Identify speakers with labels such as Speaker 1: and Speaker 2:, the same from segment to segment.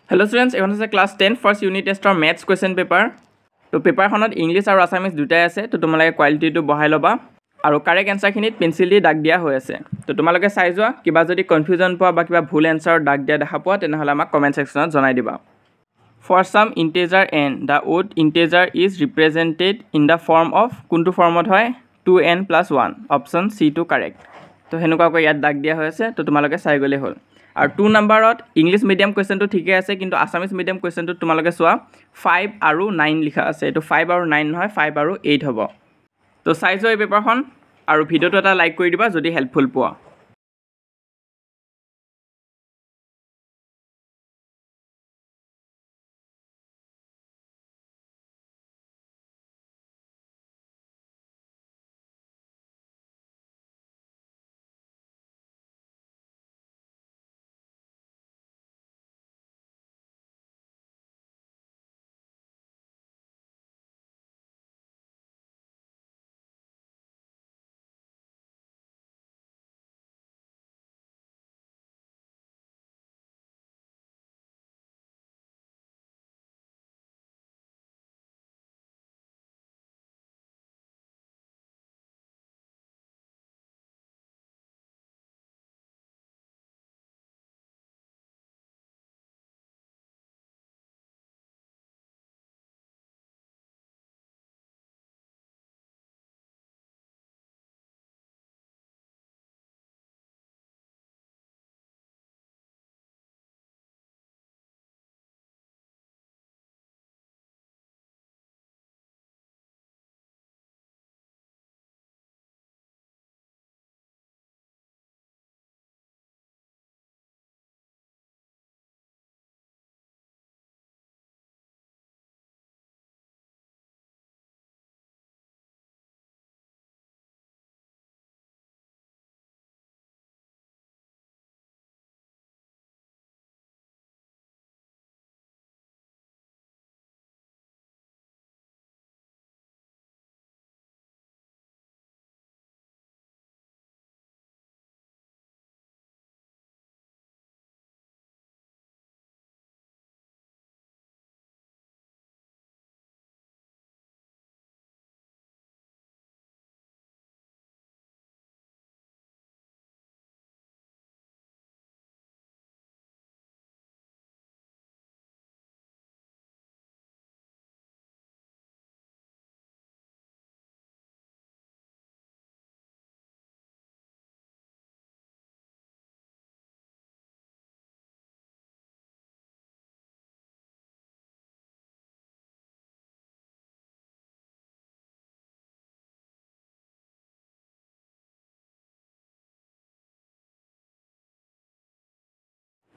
Speaker 1: Hello students, এখন আছে class 10 first unit test or maths question paper. তো পেপাৰখনত English আৰু আছামিজ দুটাই আছে তো তোমালোকে কোৱালিটিটো বঢ়াই ল'বা আৰু কাৰেক্ট এনসাৰখিনিত পেন্সিল দি দাগ দিয়া হৈ আছে তো তোমালোকে চাই যোৱা কিবা যদি কনফিউজন পোৱা বা কিবা ভুল এনসাৰ দাগ দিয়া দেখা পোৱা তেনেহলে আমাক কমেন্ট সেকশনত জনাই দিবা For some integer n the odd integer is represented in the form of কোনটো ফৰ্মত হয় 2n + 1 অপচন C টো কাৰেক্ট তো হেনুকাকৈ ইয়াত দাগ দিয়া হৈ আছে তো তোমালোকে চাই গলে হ'ল আৰু 2 নম্বৰত ইংলিছ মিডিয়াম কোৱেশ্চনটো ঠিকে আছে কিন্তু আছামিজ মিডিয়াম কোৱেশ্চনটো তোমালোকে চোৱা 5 আৰু 9 লিখা আছে এটো 5 আৰু 9 নহয় 5 আৰু 8 হ'ব তো চাই যোৱা এই পেপাৰখন আৰু ভিডিওটো এটা লাইক কৰি দিবা যদি হেল্পফুল পোৱা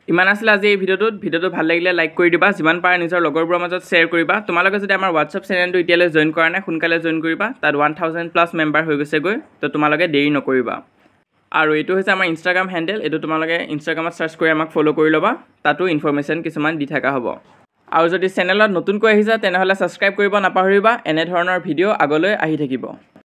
Speaker 1: ইমান আছিল আজি এই ভিডিওটো ভাল লাগিলে লাইক কৰি দিবা যিমান পাৰে নিজৰ লগৰবোৰৰ মাজত শ্বেয়াৰ কৰিবা তোমালোকে যদি আমাৰ WhatsApp চেনেলটো এতিয়ালৈ জয়েন কৰা নাই সোনকালে জয়েন কৰিবা তাত 1000+ মেম্বাৰ হৈ গৈছে গৈ তো তোমালোকে দেৰি নকৰিবা আৰু এটো হৈছে আমাৰ Instagram হ্যান্ডেল এটো তোমালোকে Instagramত সাৰ্চ কৰি আমাক ফলো কৰি লবা তাতো ইনফৰমেশন কিছুমান দি থাকা হ'ব আৰু যদি চেনেলত নতুনকৈ আহিছা তেনেহলে সাবস্ক্ৰাইব কৰিব নাপাহৰিবা এনে ধৰণৰ ভিডিও আগলৈ আহি থাকিব